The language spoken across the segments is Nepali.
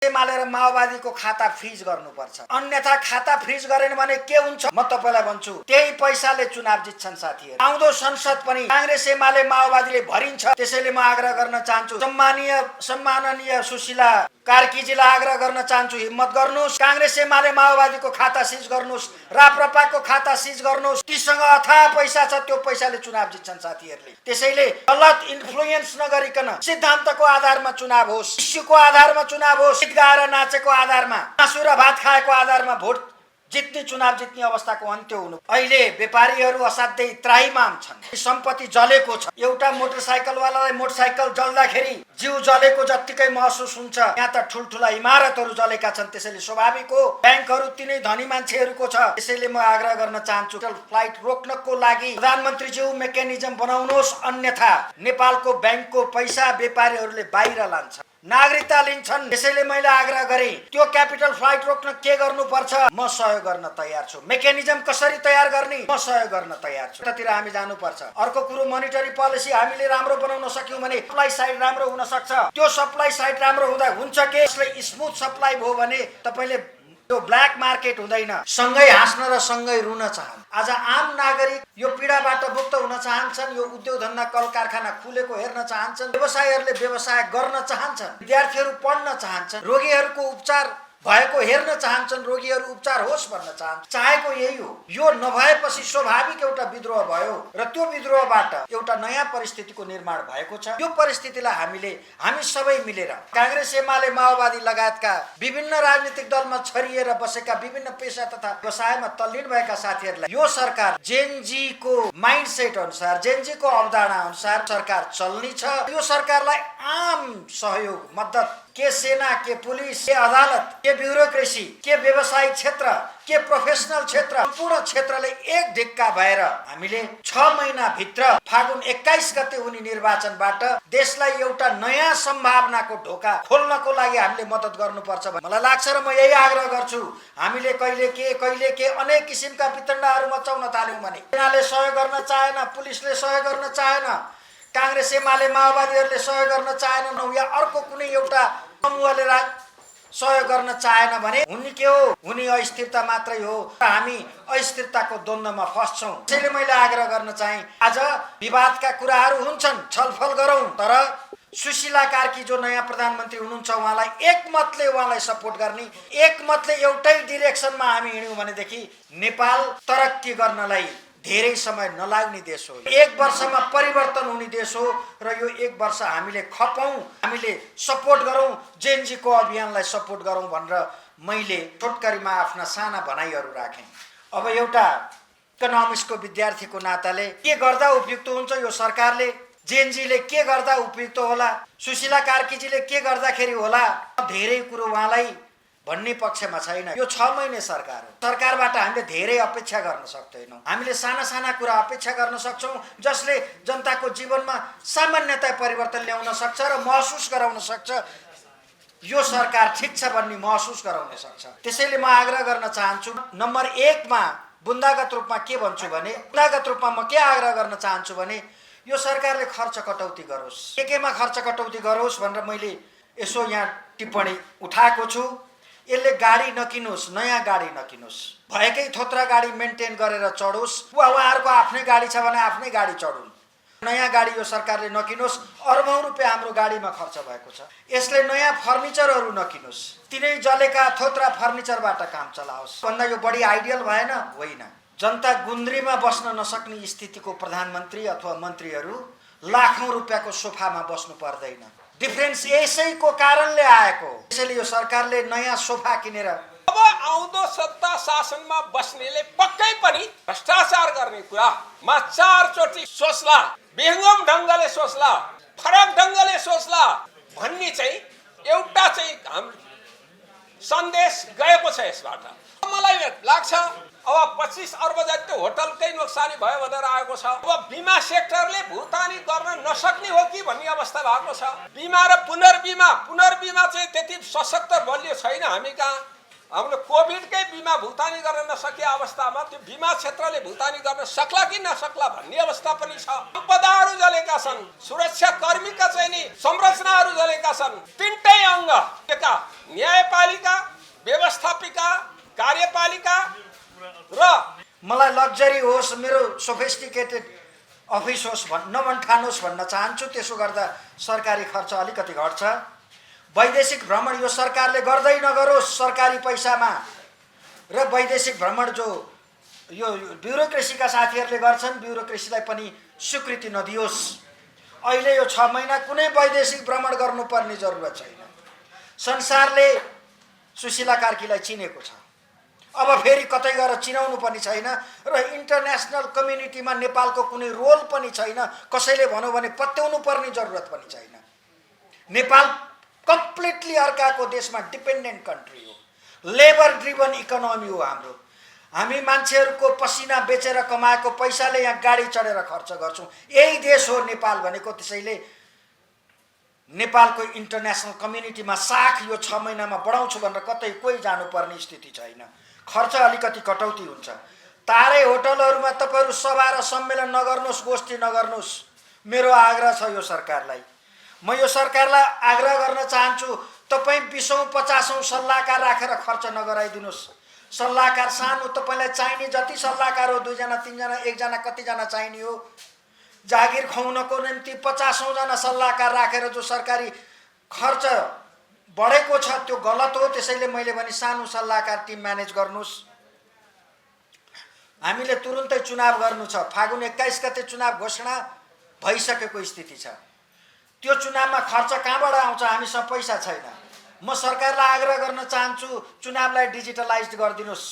एमाले र माओवादीको खाता फ्रिज गर्नुपर्छ, अन्यथा खाता फ्रिज गरेन भने के हुन्छ म तपाईलाई भन्छु। त्यही पैसाले चुनाव जित्छन् साथीहरु। आउँदो संसद पनि कांग्रेस एमाले माओवादीले भरिन्छ। त्यसैले म आग्रह गर्न चाहन्छु, सम्माननीय सुशीला कार्कीजीलाई आग्रह गर्न चाहन्छु, हिम्मत गर्नुस्, कांग्रेस एमाले माओवादीको खाता सिज गर्नुस्, राप्रपाको खाता सिज गर्नुस्। तीसँग अथाह पैसा छ, त्यो पैसाले चुनाव जित्छन् साथीहरुले। त्यसैले गलत इन्फ्लुएन्स नगरिकन सिद्धान्तको आधारमा चुनाव होस्, इस्युको आधारमा चुनाव होस्, गीत गाएर नाचेको आधारमा, मासु र भात खाएको आधारमा भोट जित्ने चुनाव जित्ने अवस्थाको अन्त्य हुनु। अहिले व्यापारीहरू असाध्यै त्राहीमाम छन्, सम्पत्ति जलेको छ। एउटा मोटरसाइकलवालालाई मोटरसाइकल जल्दाखेरि जिउ जलेको जत्तिकै महसुस हुन्छ। यहाँ त ठुलठुला इमारतहरू जलेका छन्। त्यसैले स्वाभाविक हो ब्याङ्कहरू तिनै धनी मान्छेहरूको छ। त्यसैले म आग्रह गर्न चाहन्छु, फ्लाइट रोक्नको लागि प्रधानमन्त्रीज्यू मेकानिजम बनाउनुहोस्, अन्यथा नेपालको ब्याङ्कको पैसा व्यापारीहरूले बाहिर लान्छ, नागरिकता लिन्छन्। त्यसैले मैले आग्रह गरेँ, त्यो क्यापिटल फ्लाइट रोक्न के गर्नुपर्छ म सहयोग गर्न तयार छु। मेकानिजम कसरी तयार गर्ने म सहयोग गर्न तयार छु। त्यतातिर हामी जानुपर्छ। अर्को कुरो, मोनिटरी पोलिसी हामीले राम्रो बनाउन सक्यौं भने सप्लाई साइड राम्रो हुन सक्छ। त्यो सप्लाई साइड राम्रो हुँदा हुन्छ के यसले स्मुथ सप्लाई भयो भने तपाईले यो ब्ल्याक मार्केट हुँदैन। सँगै हाँस्न र सँगै रुन चाहन्। आज आम नागरिक यो पीडाबाट मुक्त हुन चाहन्छन्, यो उद्योग धन्दा कल कारखाना खुलेको हेर्न चाहन्छन्, व्यवसायीहरूले व्यवसाय गर्न चाहन्छन्, विद्यार्थीहरू पढ्न चाहन्छन्, रोगीहरूको उपचार भएको हेर्न चाहन्छन्, रोगीहरू उपचार होस् भन्न चाहेको यही हो। यो नभएपछि स्वाभाविक एउटा विद्रोह भयो र त्यो विद्रोहबाट एउटा नयाँ परिस्थितिको निर्माण भएको छ। यो परिस्थितिलाई हामी सबै मिलेर कांग्रेस एमाले माओवादी लगायतका विभिन्न राजनीतिक दलमा छरिएर बसेका विभिन्न पेशा तथा व्यवसायमा तल्लीन भएका साथीहरूलाई यो सरकार जेनजीको माइन्डसेट अनुसार, जेनजीको अवधारणा अनुसार सरकार चल्ने छ। यो सरकारलाई आम सहयोग मद्दत के सेना, के पुलिस, के अदालत, के ब्युरोक्रेसी, के व्यवसायिक क्षेत्र, के प्रोफेसनल क्षेत्र, सम्पूर्ण क्षेत्रले एक ढिक्का भएर हामीले 6 महिना भित्र फागुन 21 गते हुने निर्वाचनबाट देशलाई एउटा नयाँ सम्भावनाको ढोका खोल्नको लागि हामीले मद्दत गर्नुपर्छ भन्ने मलाई लाग्छ र म यही आग्रह गर्छु। हामीले कहिले के अनेक किसिमका वितण्डाहरू मचाउन थाल्यौं भने सेनाले सहयोग गर्न चाहेन, पुलिसले सहयोग गर्न चाहेन, कांग्रेस एमाले माओवादीहरूले सहयोग गर्न चाहेनन्, या अर्को कुनै एउटा समूहले सहयोग गर्न चाहेन भने हुने के हो? हुने अस्थिरता मात्रै हो। हामी अस्थिरताको द्वन्द्वमा फस्छौं। त्यसैले मैले आग्रह गर्न चाहे, आज विवादका कुराहरू हुन्छन्, छलफल गरौं, तर सुशीला कार्की जो नयाँ प्रधानमन्त्री हुनुहुन्छ उहाँलाई एकमतले उहाँलाई सपोर्ट गर्ने, एकमतले एउटै डिरेक्सनमा हामी हिँड्यौं भनेदेखि नेपाल तरक्की गर्नलाई धेरै समय नलाग्ने देश हो। 1 वर्षमा परिवर्तन हुने देश हो र यो 1 वर्ष हामीले खपौं, हामीले सपोर्ट गरौं, जेनजीको अभियानलाई सपोर्ट गरौं भनेर मैले छोटकरीमा आफ्ना साना भनाइहरू राखेँ। अब एउटा इकोनोमिक्सको विद्यार्थीको नाताले के गर्दा उपयुक्त हुन्छ यो सरकारले, जेनजीले के गर्दा उपयुक्त होला, सुशीला कार्कीजीले के गर्दाखेरि होला, धेरै कुरो उहाँलाई भन्ने पक्षमा छैन। यो 6 महिने सरकार हो। सरकारबाट हामीले धेरै अपेक्षा गर्न सक्दैनौं। हामीले साना कुरा अपेक्षा गर्न सक्छौं जसले जनताको जीवनमा सामान्यतया परिवर्तन ल्याउन सक्छ र महसुस गराउन सक्छ यो सरकार ठीक छ भन्ने महसुस गराउन सक्छ। त्यसैले म आग्रह गर्न चाहन्छु, नम्बर 1 मा बुन्दागत रूपमा के भन्छु भने, बुन्दागत रूपमा म के आग्रह गर्न चाहन्छु भने यो सरकारले खर्च कटौती गरोस्, केमा खर्च कटौती गरोस् भनेर मैले यसो यहाँ टिप्पणी उठाएको छु। यसले गाडी नकिनोस्, नयाँ गाडी नकिनोस्, भएकै थोत्रा गाडी मेन्टेन गरेर चढोस्, उहाँहरूको आफ्नै गाडी छ भने आफ्नै गाडी चढुन्। नयाँ गाडी यो सरकारले नकिनोस्। अरबौं रुपियाँ हाम्रो गाडीमा खर्च भएको छ। यसले नयाँ फर्निचरहरू नकिनोस्, तिनै जलेका थोत्रा फर्निचरबाट काम चलाओस्। भन्दा यो बढी आइडियल भएन? होइन। जनता गुन्द्रीमा बस्न नसक्ने स्थितिको प्रधानमन्त्री अथवा मन्त्रीहरू लाखौं रुपियाँको सोफामा बस्नु पर्दैन। डिफरेन्स यसैको कारणले आएको। त्यसैले यो सरकारले नयाँ सोफा किनेर अब आउँदो सत्ता शासनमा बस्नेले पक्कै पनि भ्रष्टाचार गर्ने कुरामा 4 चोटि सोच्ला, विहङ्गम ढंगले सोच्ला, फरक ढंगले सोच्ला भन्ने चाहिँ एउटा चाहिँ सन्देश गएको छ यसबाट। मलाई लाग्छ अब 25 अर्ब जति होटलकै नोक्सानी भयो भनेर आएको छ। अब बीमा सेक्टरले भुक्तानी गर्न नसक्ने हो कि भन्ने अवस्था भएको छ। बीमा र पुनर्बीमा चाहिँ त्यति सशक्त बलियो छैन हामी कहाँ। हामीले कोभिडकै बिमा भुक्तानी गर्न नसके अवस्थामा त्यो बिमा क्षेत्रले भुक्तानी गर्न सक्ला कि नसक्ला भन्ने अवस्था पनि छ। सम्पदाहरू जलेका छन्, सुरक्षा कर्मीका चाहिँ नि संरचनाहरू जलेका छन्। तीनटै अङ्ग न्यायपालिका, व्यवस्थापिका, कार्यपालिका र मलाई लग्जरी होस्, मेरो सोफिस्टिकेटेड अफिस होस् नभन्ठानोस् भन्न चाहन्छु। त्यसो गर्दा सरकारी खर्च अलिकति घट्छ। वैदेशिक भ्रमण यो सरकारले गर्दै नगरोस् सरकारी पैसामा, र वैदेशिक भ्रमण जो यो ब्युरोक्रेसीका साथीहरूले गर्छन्, ब्युरोक्रेसीलाई पनि स्वीकृति नदियोस्। अहिले यो 6 महिना कुनै वैदेशिक भ्रमण गर्नुपर्ने जरुरत छैन। संसारले सुशीला कार्कीलाई चिनेको छ, अब फेरि कतै गएर चिनाउनु पनि छैन, र इन्टरनेसनल कम्युनिटीमा नेपालको कुनै रोल पनि छैन। कसैले भन्यो भने पत्याउनु पर्ने जरुरत पनि छैन। नेपाल कम्प्लिटली अर्काको देशमा डिपेन्डेन्ट कन्ट्री हो, लेबर ड्रिभन इकोनोमी हो हाम्रो। हामी मान्छेहरूको पसिना बेचेर कमाएको पैसाले यहाँ गाडी चढेर खर्च गर्छौँ। यही देश हो नेपाल भनेको। त्यसैले नेपालको इन्टरनेसनल कम्युनिटीमा साख यो 6 महिनामा बढाउँछु भनेर कतै कोही जानुपर्ने स्थिति छैन। खर्च अलिकति कटौती हुन्छ। तारै होटलहरूमा तपाईहरु सभा र सम्मेलन नगर्नुहोस्, गोष्ठी नगर्नुहोस्। मेरो आग्रह छ यो सरकारलाई। म यो सरकारलाई आग्रह गर्न चाहन्छु, तपाईं 20औं 50औं सल्लाहकार राखेर खर्च नगराइदिनुस्। सल्लाहकार सानो, तपाईलाई चाहिने जति सल्लाहकार हो, 2 जना 3 जना 1 जना कतिजना चाहिने हो, जागिर खुवाउनको निम्ति 50औं जना सल्लाहकार राखेर जो सरकारी खर्च बढेको छ त्यो गलत हो। त्यसैले मैले भने सानो सल्लाहकार टिम म्यानेज गर्नुस्। हामीले तुरुन्तै चुनाव गर्नु छ। फागुन 21 गते चुनाव घोषणा भइसकेको स्थिति छ। त्यो चुनावमा खर्च कहाँबाट आउँछ? हामीसँग पैसा छैन। म सरकारलाई आग्रह गर्न चाहन्छु, चुनावलाई डिजिटलाइज गरिदिनुस्।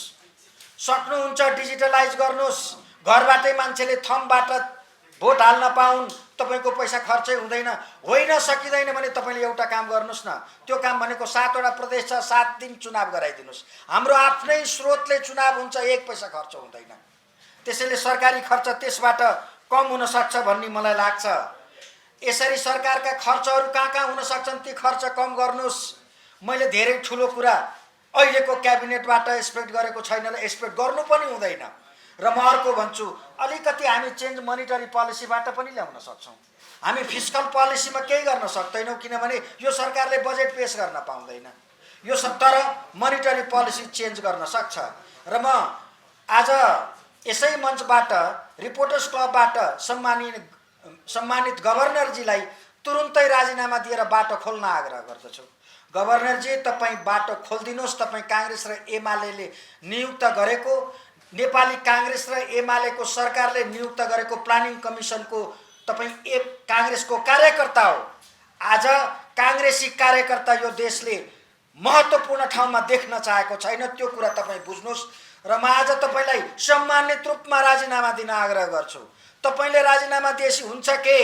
सक्नुहुन्छ डिजिटलाइज गर्नुस्। घरबाटै मान्छेले थम्बबाट भोट हाल्न पाउन्। तपाईको पैसा खर्चै हुँदैन। होइन सकिँदैन भने तपाईले एउटा काम गर्नुस् न। त्यो काम भनेको 7 वटा प्रदेश छ, 7 दिन चुनाव गराइदिनुस्। हाम्रो आफ्नै स्रोतले चुनाव हुन्छ, 1 पैसा खर्च हुँदैन। त्यसैले सरकारी खर्च त्यसबाट कम हुन सक्छ भन्ने मलाई लाग्छ। यसरी सरकारका खर्चहरू कहाँ हुन सक्छन् ती खर्च कम गर्नुस्। मैले धेरै ठुलो कुरा अहिलेको क्याबिनेटबाट एक्सपेक्ट गरेको छैन र एक्सपेक्ट गर्नु पनि हुँदैन। र म अर्को भन्छु, अलिकति हामी चेन्ज मोनिटरी पोलिसीबाट पनि ल्याउन सक्छौँ। हामी फिस्कल पोलिसीमा केही गर्न सक्दैनौँ किनभने यो सरकारले बजेट पेश गर्न पाउँदैन। यो तर मोनिटरी पोलिसी चेन्ज गर्न सक्छ। र म आज यसै मञ्चबाट रिपोर्टर्स क्लबबाट सम्मानित गभर्नरजीलाई तुरुन्तै राजीनामा दिएर बाटो खोल्न आग्रह गर्दछु। गभर्नरजी, तपाईँ बाटो खोलिदिनुहोस्। तपाईँ काङ्ग्रेस र एमालेले नियुक्त गरेको, नेपाली काङ्ग्रेस र एमालेको सरकारले नियुक्त गरेको प्लानिङ कमिसनको तपाईँ काङ्ग्रेसको कार्यकर्ता हो। आज काङ्ग्रेसी कार्यकर्ता यो देशले महत्त्वपूर्ण ठाउँमा देख्न चाहेको छैन। त्यो कुरा तपाईँ बुझ्नुहोस्। र म आज तपाईलाई सम्मानित रूपमा राजीनामा दिन आग्रह गर्छु। तपाईले राजीनामा दिएपछि हुन्छ के?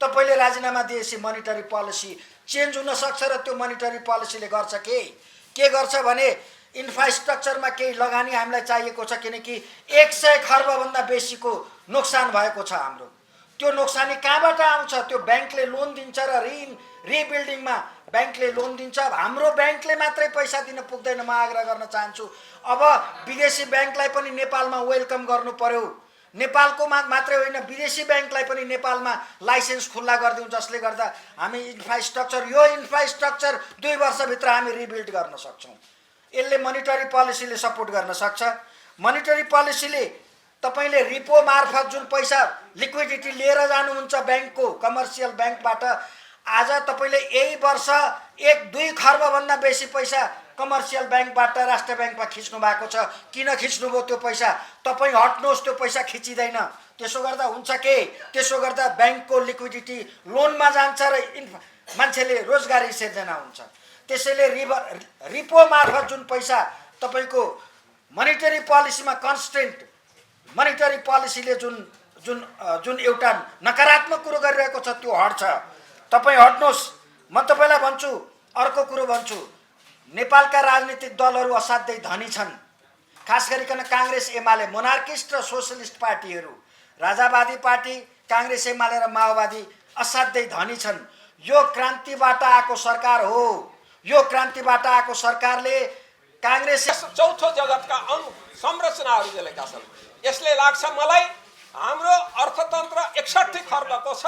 तपाईले राजीनामा दिएपछि मोनिटरी पोलिसी चेन्ज हुन सक्छ र त्यो मोनिटरी पोलिसीले गर्छ के गर्छ भने इन्फ्रास्ट्रक्चरमा केही लगानी हामीलाई चाहिएको छ, किनकि 100 खर्ब भन्दा बेसीको नोक्सान भएको छ हाम्रो। त्यो नोक्सानी कहाँबाट आउँछ? त्यो ब्याङ्कले लोन दिन्छ र रिबिल्डिङमा ब्याङ्कले लोन दिन्छ। हाम्रो ब्याङ्कले मात्रै पैसा दिन पुग्दैन। म आग्रह गर्न चाहन्छु, अब विदेशी ब्याङ्कलाई पनि नेपालमा वेलकम गर्नु पर्यो। नेपालको मात्रै होइन, विदेशी ब्याङ्कलाई पनि नेपालमा लाइसेन्स खुल्ला गरिदिउँ, जसले गर्दा हामी यो इन्फ्रास्ट्रक्चर 2 वर्षभित्र हामी रिबिल्ड गर्न सक्छौँ। यसले मोनिटरी पोलिसीले सपोर्ट गर्न सक्छ। मोनिटरी पोलिसीले तपाईले रिपो मार्फत जुन पैसा लिक्विडिटी लिएर जानुहुन्छ ब्याङ्कको, कमर्सियल ब्याङ्कबाट, आज तपाईले यही वर्ष 1-2 खर्ब भन्दा बेसी पैसा कमर्सियल ब्याङ्कबाट राष्ट्र ब्याङ्कमा खिच्नु भएको छ। किन खिच्नुभयो त्यो पैसा? तपाईँ हट्नुहोस्, त्यो पैसा खिचिँदैन। त्यसो गर्दा हुन्छ के? त्यसो गर्दा ब्याङ्कको लिक्विडिटी लोनमा जान्छ र मान्छेले रोजगारी सिर्जना हुन्छ। त्यसैले रिपो मार्फत जुन पैसा तपाईको मोनिटरी पोलिसीमा कन्स्टेन्ट मोनिटरी पोलिसीले जुन एउटा नकारात्मक कुरो गरिरहेको छ त्यो हट्छ। तपाईँ हट्नुहोस्। म तपाईलाई भन्छु, अर्को कुरो भन्छु, नेपालका राजनीतिक दलहरू असाध्यै धनी छन्। खास गरिकन काङ्ग्रेस एमाले, मोनार्किस्ट र सोशलिस्ट पार्टीहरू, राजावादी पार्टी काङ्ग्रेस एमाले र माओवादी असाध्यै धनी छन्। यो क्रान्तिबाट आएको सरकार हो। यो क्रान्तिबाट आएको सरकारले काङ्ग्रेस चौथो जगतका अङ्ग संरचनाहरू जलेका छन्। यसले लाग्छ मलाई हाम्रो अर्थतन्त्र 61 खर्बको छ,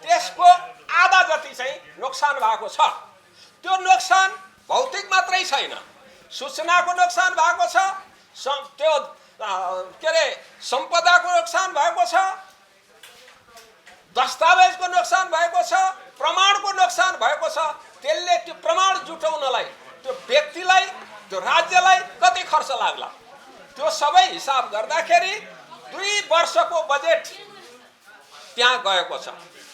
त्यसको आधा जति चाहिँ नोक्सान भएको छ। त्यो नोक्सान भौतिक मात्रै छैन, सूचनाको नोक्सान भएको छ, त्यो के अरे सम्पदाको नोक्सान भएको छ, दस्तावेजको नोक्सान भएको छ, प्रमाणको नोक्सान भएको छ। त्यसले त्यो प्रमाण जुटाउनलाई त्यो व्यक्तिलाई त्यो राज्यलाई कति खर्च लाग्ला त्यो सबै हिसाब गर्दाखेरि 2 वर्षको बजेट त्यहाँ गएको छ।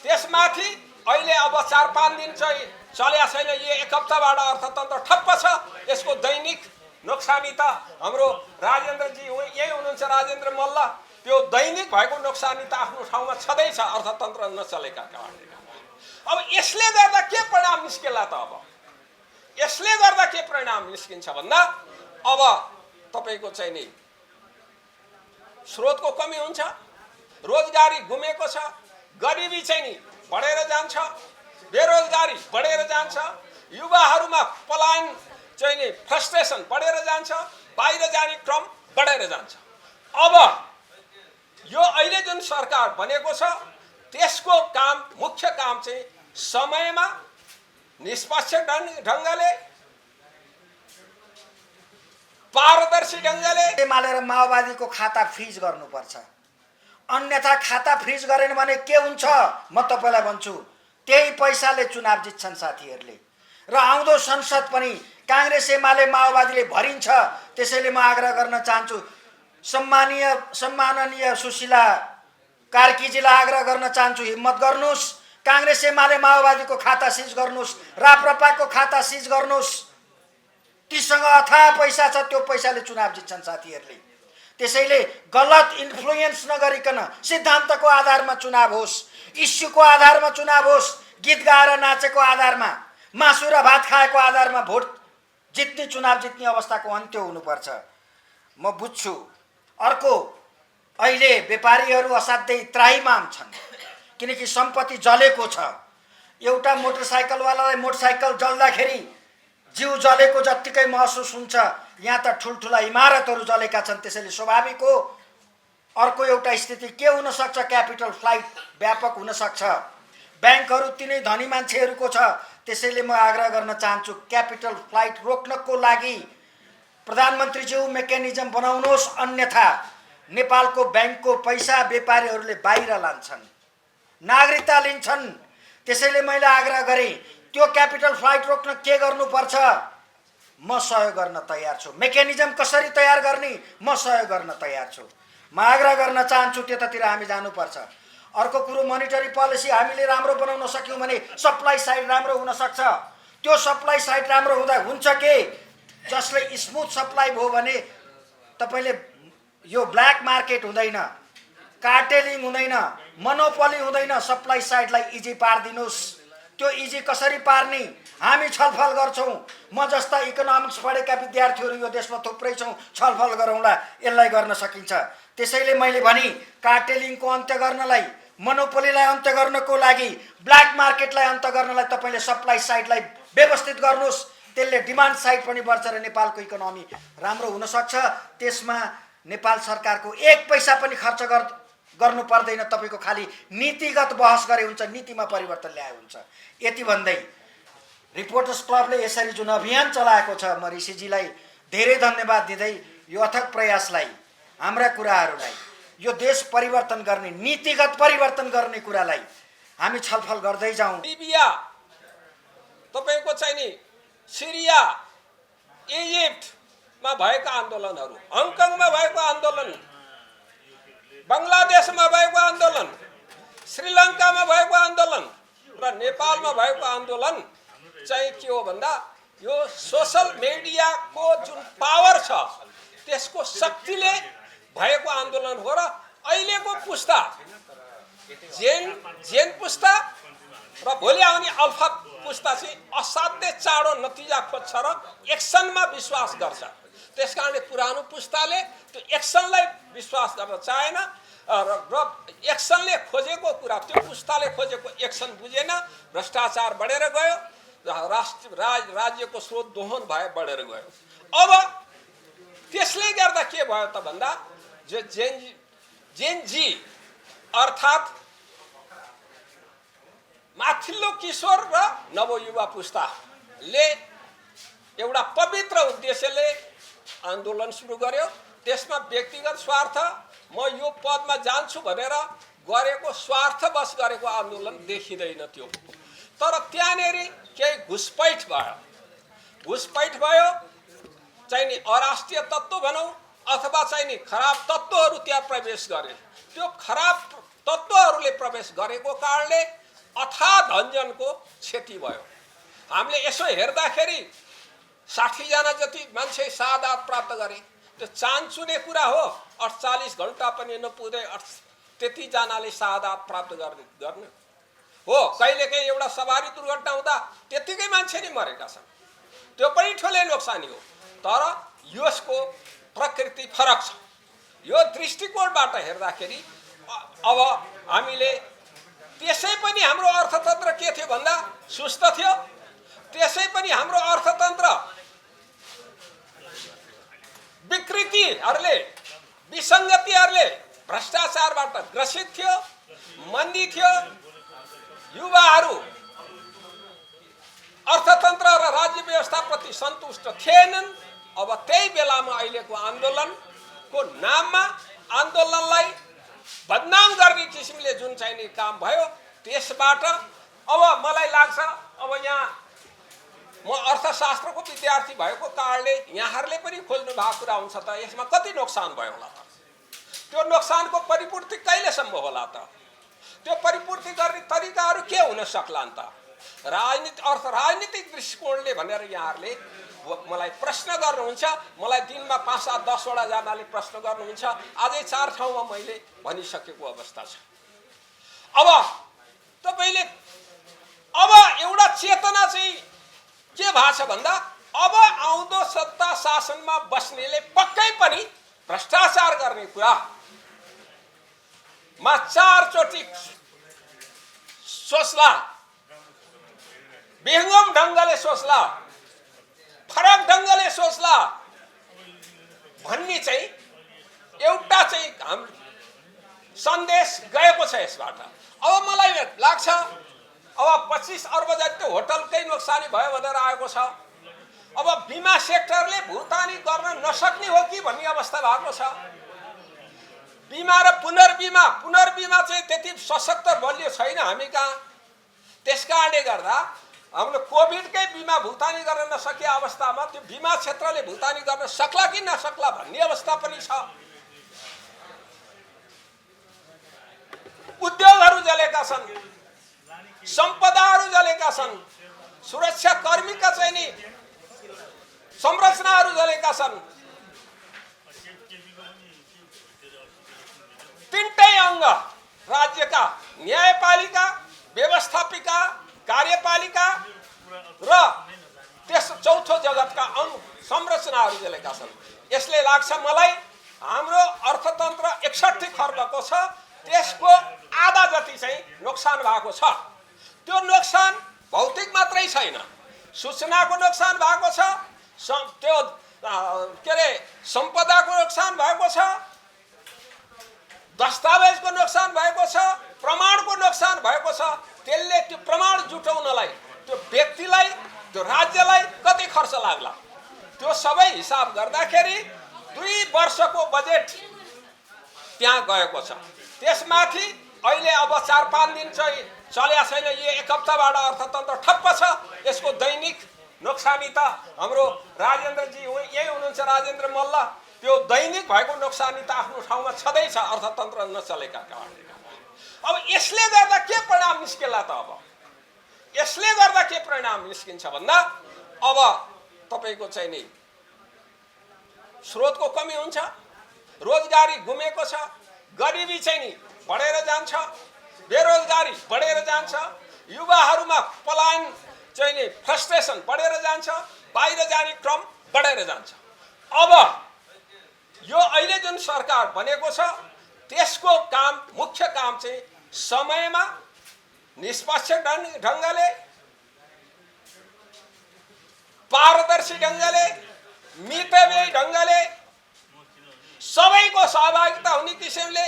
त्यसमाथि अहिले अब 4-5 दिन चाहिँ चल्या छैन, यो 1 हप्ताबाट अर्थतन्त्र ठप्प छ। यसको दैनिक नोक्सानी त हाम्रो राजेन्द्रजी यही हुनुहुन्छ, राजेन्द्र मल्ल, त्यो दैनिक भएको नोक्सानी त आफ्नो ठाउँमा छँदैछ अर्थतन्त्र नचलेका कारणले। अब यसले गर्दा के परिणाम निस्केला त? अब यसले गर्दा के परिणाम निस्किन्छ भन्दा अब तपाईको चाहिँ नि स्रोतको कमी हुन्छ, रोजगारी गुमेको छ, गरिबी चाहिँ नि बढेर जान्छ, बेरोजगारी बढेर जान्छ, युवाहरूमा पलायन चाहिँ नि फ्रस्ट्रेसन बढेर जान्छ, बाहिर जाने क्रम बढेर जान्छ। अब यो अहिले जुन सरकार बनेको छ त्यसको काम, मुख्य काम चाहिँ समयमा निष्पक्ष ढङ्गले, पारदर्शी ढङ्गले एमाले माओवादीको खाता फ्रिज गर्नुपर्छ। अन्यथा खाता फ्रिज गरेन भने के हुन्छ म तपाईलाई भन्छु, त्यही पैसाले चुनाव जित्छन् साथीहरूले। र आउँदो संसद पनि काङ्ग्रेस एमाले माओवादीले भरिन्छ। त्यसैले म आग्रह गर्न चाहन्छु, सम्माननीय सुशीला कार्कीजीलाई आग्रह गर्न चाहन्छु, हिम्मत गर्नुहोस्, काङ्ग्रेस एमाले माओवादीको खाता सिज गर्नुहोस्, राप्रपाको खाता सिज गर्नुहोस्। तीसँग अथाह पैसा छ, त्यो पैसाले चुनाव जित्छन् साथीहरूले। त्यसैले गलत इन्फ्लुएन्स नगरिकन सिद्धान्तको आधारमा चुनाव होस्, इस्युको आधारमा चुनाव होस्, गीत गाएर नाचेको आधारमा, मासु र भात खाएको आधारमा भोट जित्ने, चुनाव जित्ने अवस्थाको अन्त्य हुनुपर्छ। म बुझ्छु अर्को अहिले व्यापारीहरू असाध्यै त्राहीमाम छन्, किनकि सम्पत्ति जलेको छ। एउटा मोटरसाइकलवालालाई मोटरसाइकल जल्दाखेरि जिउ जलेको जत्तिकै महसुस हुन्छ, यहाँ त ठुल्ठुला इमारतहरू जलेका छन्। त्यसैले स्वाभाविक हो। अर्को एउटा स्थिति के हुन सक्छ, क्यापिटल फ्लाइट व्यापक हुन सक्छ। ब्याङ्कहरू तिनै धनी मान्छेहरूको छ। त्यसैले म आग्रह गर्न चाहन्छु, क्यापिटल फ्लाइट रोक्नको लागि प्रधानमन्त्रीज्यू मेकानिजम बनाउनुहोस्, अन्यथा नेपालको ब्याङ्कको पैसा व्यापारीहरूले बाहिर लान्छन्, नागरिकता लिन्छन्। त्यसैले मैले आग्रह गरेँ, त्यो क्यापिटल फ्लाइट रोक्न के गर्नुपर्छ म सहयोग गर्न तयार छु। मेकानिजम कसरी तयार गर्ने म सहयोग गर्न तयार छु। म आग्रह गर्न चाहन्छु त्यतातिर हामी जानुपर्छ। अर्को कुरो, मोनिटरी पोलिसी हामीले राम्रो बनाउन सक्यौँ भने सप्लाई साइड राम्रो हुन सक्छ। त्यो सप्लाई साइड राम्रो हुँदा हुन्छ के, जसले स्मुथ सप्लाई भयो भने तपाईले यो ब्ल्याक मार्केट हुँदैन, कार्टेलिङ हुँदैन, मोनोपोली हुँदैन। सप्लाई साइडलाई इजी पार्दिनुहोस्। त्यो इजी कसरी पार्ने हामी छलफल गर्छौँ। म जस्ता इकोनोमिक्स पढेका विद्यार्थीहरू यो देशमा थुप्रै छौँ, छलफल गरौँला, यसलाई गर्न सकिन्छ। त्यसैले मैले भने कार्टेलिङको अन्त्य गर्नलाई, मोनोपोलीलाई अन्त्य गर्नको लागि, ब्ल्याक मार्केटलाई अन्त्य गर्नलाई तपाईँले सप्लाई साइडलाई व्यवस्थित गर्नुहोस्। त्यसले डिमान्ड साइड पनि बढ्छ र नेपालको इकोनोमी राम्रो हुन सक्छ। त्यसमा नेपाल सरकारको 1 पैसा पनि खर्च गर्नु पर्दैन। तपाईँको खालि नीतिगत बहस गरे हुन्छ, नीतिमा परिवर्तन ल्याए हुन्छ। यति भन्दै रिपोर्टर्स क्लबले यसरी जुन अभियान चलाएको छ, म ऋषिजीलाई धेरै धन्यवाद दिँदै यो अथक प्रयासलाई, हाम्रा कुराहरूलाई, यो देश परिवर्तन गर्ने, नीतिगत परिवर्तन गर्ने कुरालाई हामी छलफल गर्दै जाउँ। लिबिया, तपाईको चाहिँ नि सिरिया, इजिप्टमा भएका आन्दोलनहरू, हङकङमा भएको आन्दोलन, बङ्गलादेशमा भएको आन्दोलन, श्रीलङ्कामा भएको आन्दोलन र नेपालमा भएको आन्दोलन चाहिँ के हो भन्दा यो सोशल मिडियाको जुन पावर छ त्यसको शक्तिले भएको आन्दोलन हो। र अहिलेको पुस्ता, जेन पुस्ता र भोलि आउने अल्फा पुस्ता चाहिँ असाध्यै चाँडो नतिजा खोज्छ र एक्सनमा विश्वास गर्छ। त्यसकारणले पुरानो पुस्ताले त्यो एक्सनलाई विश्वास गर्न चाहेन र एक्सनले खोजेको कुरा त्यो पुस्ताले खोजेको एक्सन बुझेन, भ्रष्टाचार बढेर गयो राज्यको स्रोत दोहन भए बढेर गयो। अब त्यसले गर्दा के भयो त भन्दा जो जेन जी अर्थात् माथिल्लो किशोर र नवयुवा पुस्ताले एउटा पवित्र उद्देश्यले आन्दोलन सुरु गर्यो। त्यसमा व्यक्तिगत स्वार्थ, म यो पदमा जान्छु भनेर गरेको स्वार्थवश गरेको आन्दोलन देखिँदैन त्यो। तर त्यहाँनेरि केही घुसपैठ भयो चाहिँ नि अराष्ट्रिय तत्त्व भनौँ अथवा चाहिँ नि खराब तत्त्वहरू त्यहाँ प्रवेश गरे। त्यो खराब तत्त्वहरूले प्रवेश गरेको कारणले अथाह धनजनको क्षति भयो। हामीले यसो हेर्दाखेरि 60 जना जति मान्छे शहादत प्राप्त गरे। त्यो चान्चुने कुरा हो। 48 घण्टा पनि नपुग्दै त्यतिजनाले शहादत प्राप्त गर्ने हो। कहिलेकाहीँ एउटा सवारी दुर्घटना हुँदा त्यतिकै मान्छे नै मरेका छन्, त्यो पनि ठुलै नोक्सानी हो। तर यसको प्रकृति फरक छ। यो दृष्टिकोणबाट हेर्दाखेरि अब हामीले त्यसै पनि हाम्रो अर्थतन्त्र के थियो भन्दा सुस्त थियो। त्यसै पनि हाम्रो अर्थतन्त्र विकृतिहरूले, विसङ्गतिहरूले, भ्रष्टाचारबाट ग्रसित थियो, मन्दी थियो। युवाहरू अर्थतन्त्र र राज्य व्यवस्थाप्रति सन्तुष्ट थिएनन्। अब त्यही बेलामा अहिलेको आन्दोलनको नाममा आन्दोलनलाई बदनाम गर्ने किसिमले जुन चाहिँ नि काम भयो, त्यसबाट अब मलाई लाग्छ अब यहाँ म अर्थशास्त्रको विद्यार्थी भएको कारणले यहाँहरूले पनि खोज्नु भएको कुरा हुन्छ त यसमा कति नोक्सान भयो होला त, त्यो नोक्सानको परिपूर्ति कहिलेसम्म होला त, त्यो परिपूर्ति गर्ने तरिकाहरू के हुन सक्लान् त, राजनीतिक दृष्टिकोणले भनेर यहाँहरूले मलाई प्रश्न गर्नुहुन्छ। मलाई दिनमा 5-7-10 वटा जनाले प्रश्न गर्नुहुन्छ। अझै 4 ठाउँमा मैले भनिसकेको अवस्था छ। अब तपाईले अब एउटा चेतना चाहिँ के भएको छ भन्दा अब आउँदो सत्ता शासनमा बस्नेले पक्कै पनि भ्रष्टाचार गर्ने कुरामा 4 चोटि सोच्ला, विहङ्गम ढङ्गले सोच्ला, फरक ढङ्गले सोच्ला भन्ने चाहिँ एउटा चाहिँ हाम्रो सन्देश गएको छ यसबाट। अब मलाई लाग्छ अब 25 अर्ब जति होटलकै नोक्सानी भयो भनेर आएको छ। अब बिमा सेक्टरले भुक्तानी गर्न नसक्ने हो कि भन्ने अवस्था भएको छ। बिमा र पुनर्बिमा चाहिँ त्यति सशक्त बलियो छैन हामी कहाँ। त्यसकारणले गर्दा हाम्रो कोभिडकै बिमा भुक्तानी गर्न नसके अवस्थामा त्यो बिमा क्षेत्रले भुक्तानी गर्न सक्ला कि नसक्ला भन्ने अवस्था पनि छ। उद्योगहरू जलेका छन्, सम्पदाहरू जलेका छन्, सुरक्षा कर्मीका चाहिँ नि संरचनाहरू जलेका छन्। तीनटै अङ्ग राज्यका न्यायपालिका, व्यवस्थापिका, कार्यपालिका र त्यस चौथो जगतका संरचनाहरू जलेका छन्। यसले लाग्छ मलाई हाम्रो अर्थतन्त्र 61 खर्बको छ, त्यसको आधा जति चाहिँ नोक्सान भएको छ। त्यो नोक्सान भौतिक मात्रै छैन, सूचनाको नोक्सान भएको छ, त्यो के अरे सम्पदाको नोक्सान भएको छ, दस्तावेजको नोक्सान भएको छ, प्रमाणको नोक्सान भएको छ। त्यसले त्यो प्रमाण जुटाउनलाई त्यो व्यक्तिलाई, त्यो राज्यलाई कति खर्च लाग्ला, त्यो सबै हिसाब गर्दाखेरि 2 वर्षको बजेट त्यहाँ गएको छ। त्यसमाथि अहिले अब 4-5 दिन चाहिँ चल्या छैन, यो 1 हप्ताबाट अर्थतन्त्र ठप्प छ। यसको दैनिक नोक्सानी त हाम्रो राजेन्द्रजी यही हुनुहुन्छ, राजेन्द्र मल्ल, त्यो दैनिक भएको नोक्सानी त आफ्नो ठाउँमा छँदैछ अर्थतन्त्र नचलेका कारणले। अब यसले गर्दा के परिणाम निस्केला त, अब यसले गर्दा के परिणाम निस्किन्छ भन्दा अब तपाईको चाहिँ नि स्रोतको कमी हुन्छ, रोजगारी गुमेको छ, गरिबी चाहिँ नि बढेर जान्छ, बेरोजगारी बढेर जान्छ, युवाहरूमा पलायन चाहिँ नि फ्रस्ट्रेसन बढेर जान्छ, बाहिर जाने क्रम बढेर जान्छ। अब यो अहिले जुन सरकार बनेको छ त्यसको काम, मुख्य काम चाहिँ समयमा निष्पक्ष ढङ्गले पारदर्शी ढंगले मितव्ययी ढंगले सबैको सहभागिता हुने किसिमले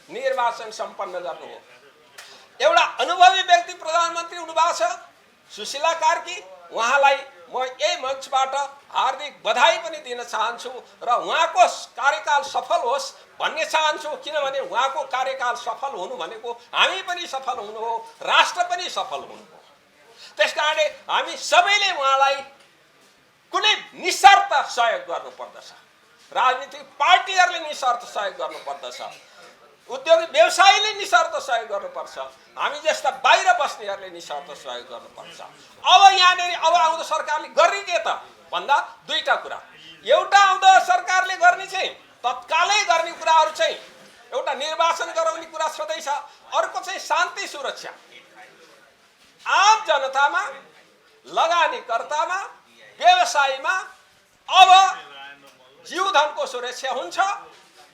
निर्वाचन सम्पन्न गर्नु हो। एउटा अनुभवी व्यक्ति प्रधानमन्त्री हुनुभएको छ सुशीला कार्की, उहाँलाई म यही मञ्चबाट हार्दिक बधाई पनि दिन चाहन्छु र उहाँको कार्यकाल सफल होस् भन्ने चाहन्छु। किनभने उहाँको कार्यकाल सफल हुनु भनेको हामी पनि सफल हुनु हो, राष्ट्र पनि सफल हुनु हो। त्यसकारणले हामी सबैले उहाँलाई कुनै निशर्त सहयोग गर्नुपर्दछ। राजनीतिक पार्टीहरूले निशर्त सहयोग गर्नुपर्दछ, उद्योगी व्यवसायीले निशर्त सहयोग गर्नुपर्छ, हामी जस्ता बाहिर बस्नेहरूले निशर्त सहयोग गर्नुपर्छ। अब यहाँनिर अब आउँदो सरकारले गर्ने के त भन्दा दुईटा कुरा। एउटा आउँदो सरकारले गर्ने चाहिँ तत्कालै गर्ने कुराहरू चाहिँ एउटा निर्वाचन गराउने कुरा छँदैछ, अर्को चाहिँ शान्ति सुरक्षा। आम जनतामा, लगानीकर्तामा, व्यवसायीमा अब जीवधनको सुरक्षा हुन्छ,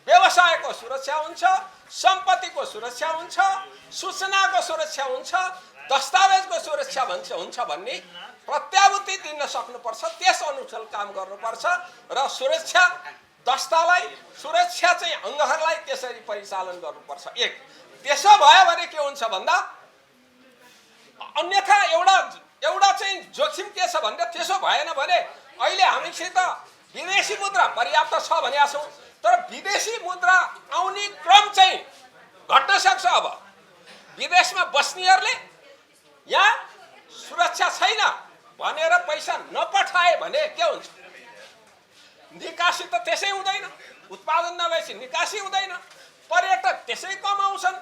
व्यवसायको सुरक्षा हुन्छ, सम्पत्तिको सुरक्षा हुन्छ, सूचनाको सुरक्षा हुन्छ, दस्तावेजको सुरक्षा हुन्छ भन्ने प्रत्याभूति दिन सक्नुपर्छ। त्यस अनुसार काम गर्नुपर्छ र सुरक्षा दस्तालाई, सुरक्षा चाहिँ अङ्गहरूलाई त्यसरी परिचालन गर्नुपर्छ। एक त्यसो भयो भने के हुन्छ भन्दा अन्यथा एउटा चाहिँ जोखिम के छ भन्दा त्यसो भएन भने अहिले हामीसित विदेशी मुद्रा पर्याप्त छ भनेका छौँ, तर विदेशी मुद्रा आउने क्रम चाहिँ घट्न सक्छ। अब विदेशमा बस्नेहरूले यहाँ सुरक्षा छैन भनेर पैसा नपठाए भने के हुन्छ? निकासी त त्यसै हुँदैन, उत्पादन नभएपछि निकासी हुँदैन, पर्यटक त्यसै कम आउँछन्,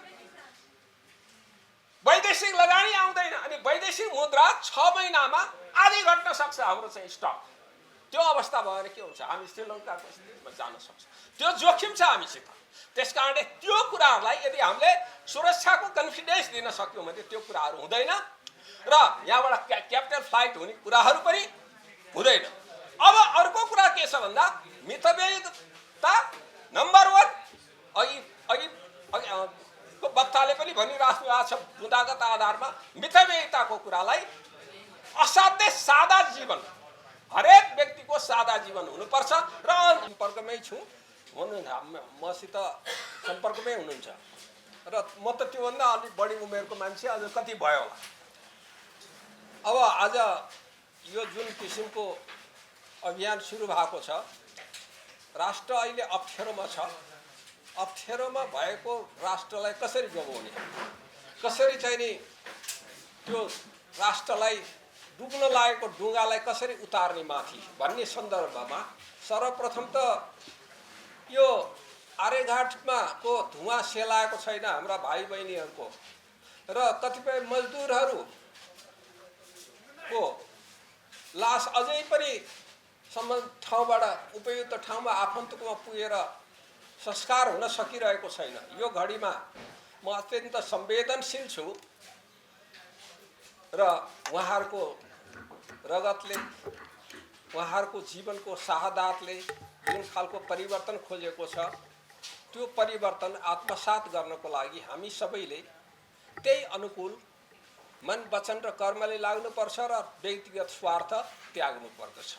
वैदेशिक लगानी आउँदैन, अनि वैदेशिक मुद्रा 6 महिनामा आधी घट्न सक्छ हाम्रो चाहिँ स्टक। त्यो अवस्था भयो भने के हुन्छ? हामी श्रीलङ्काको स्थितिमा जान सक्छ। त्यो जोखिम छ हामीसित। त्यसकारणले त्यो कुराहरूलाई यदि हामीले सुरक्षाको कन्फिडेन्स दिन सक्यौँ भने त्यो कुराहरू हुँदैन र यहाँबाट क्यापिटल फ्लाइट हुने कुराहरू पनि हुँदैन। अब अर्को कुरा के छ भन्दा मितव्ययिता नम्बर 1। अघि वक्ताले पनि भनिराख्नु भएको छ, बुँदागत आधारमा मितव्ययिताको कुरालाई असाध्यै सादा जीवन, हरेक व्यक्तिको सादा जीवन हुनुपर्छ र सम्पर्कमै छु, मसित सम्पर्कमै हुनुहुन्छ र म त त्योभन्दा अलिक बढी उमेरको मान्छे, अझ कति भयो होला। अब आज यो जुन किसिमको अभियान सुरु भएको छ, राष्ट्र अहिले अप्ठ्यारोमा छ। अप्ठ्यारोमा भएको राष्ट्रलाई कसरी जोगाउने, कसरी चाहिँ नि त्यो राष्ट्रलाई डुब्न लागेको ढुङ्गालाई कसरी उतार्ने माथि भन्ने सन्दर्भमा सर्वप्रथम त यो आर्यघाटमा को धुवाँ सेलाएको छैन हाम्रा भाइ बहिनीहरूको र कतिपय मजदुरहरूको लास अझै पनि सम्बन्धित ठाउँबाट उपयुक्त ठाउँमा आफन्तकोमा पुगेर संस्कार हुन सकिरहेको छैन। यो घडीमा म अत्यन्त संवेदनशील छु र उहाँहरूको रगतले, उहाँहरूको जीवनको शहादतले जुन खालको परिवर्तन खोजेको छ, त्यो परिवर्तन आत्मसात गर्नको लागि हामी सबैले त्यही अनुकूल मन, वचन र कर्मले लाग्नुपर्छ र व्यक्तिगत स्वार्थ त्याग्नु पर्दछ।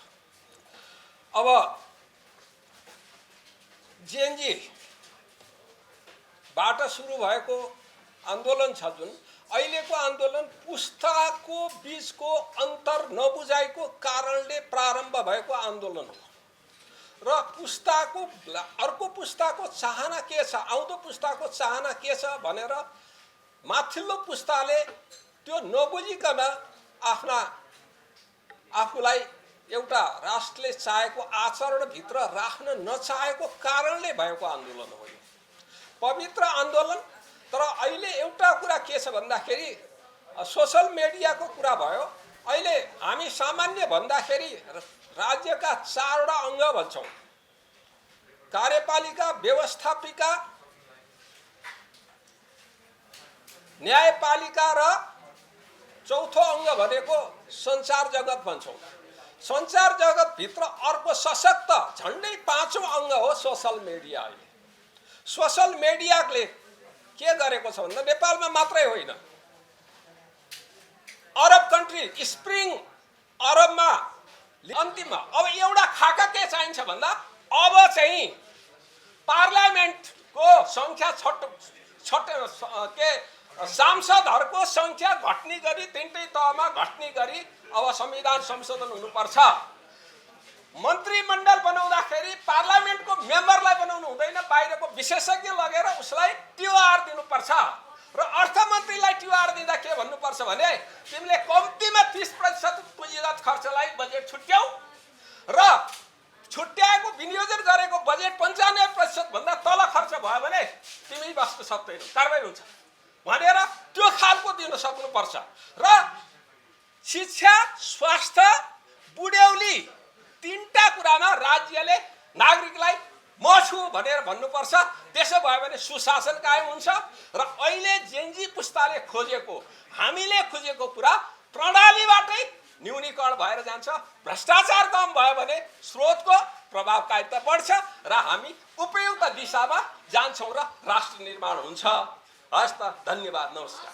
अब जेएनजी बाट सुरु भएको आन्दोलन छ जुन अहिलेको आन्दोलन पुस्ताको बीचको अन्तर नबुझाइको कारणले प्रारम्भ भएको आन्दोलन हो र पुस्ताको अर्को पुस्ताको चाहना के छ, आउँदो पुस्ताको चाहना के छ भनेर माथिल्लो पुस्ताले त्यो नबुझिकन आफूलाई एउटा राष्ट्रले चाहेको आचरणभित्र राख्न नचाहेको कारणले भएको आन्दोलन हो यो पवित्र आन्दोलन। तर अहिले एउटा कुरा के छ भन्दाखेरि सोशल मिडियाको कुरा भयो। अहिले हामी सामान्य भन्दाखेरि राज्यका 4वटा अङ्ग भन्छौँ, कार्यपालिका, व्यवस्थापिका, न्यायपालिका र चौथो अङ्ग भनेको सञ्चार जगत भन्छौँ। सञ्चार जगतभित्र अर्को सशक्त झन्डै 5औं अङ्ग हो सोशल मिडिया। अहिले सोशल मिडियाले के गरेको छ भन्दा नेपालमा मात्रै होइन, अरब कन्ट्री, स्प्रिङ अरबमा अन्तिममा अब एउटा खाका के चाहिन्छ भन्दा अब चाहिँ पार्लियामेन्टको संख्या सांसदहरूको संख्या घट्ने गरी तीनटै तहमा घट्ने गरी अब संविधान संशोधन हुनुपर्छ। मन्त्रीमण्डल बनाउँदाखेरि पार्लियामेन्टको मेम्बरलाई बनाउनु हुँदैन, बाहिरको विशेषज्ञ लगेर उसलाई टिओआर दिनुपर्छ। र अर्थमन्त्रीलाई टिओआर दिँदा के भन्नुपर्छ भने तिमीले कम्तीमा 30% पुँजीगत खर्चलाई बजेट छुट्याऊ र छुट्याएको विनियोजन गरेको बजेट 95% भन्दा तल खर्च भयो भने तिमी बस्न सक्दैनौ, कारबाही हुन्छ भनेर त्यो खालको दिन सक्नुपर्छ। र शिक्षा, स्वास्थ्य, बुढ्यौली तीनटा कुरामा राज्यले नागरिकलाई म छु भनेर भन्नुपर्छ। त्यसो भयो भने सुशासन कायम हुन्छ र अहिले जेनजी पुस्ताले खोजेको, हामीले खोजेको कुरा प्रणालीबाटै न्यूनीकरण भएर जान्छ। भ्रष्टाचार कम भयो भने स्रोतको प्रभावकारिता बढ्छ र हामी उपयुक्त दिशामा जान्छौँ र राष्ट्र निर्माण हुन्छ। हस् त, धन्यवाद, नमस्कार।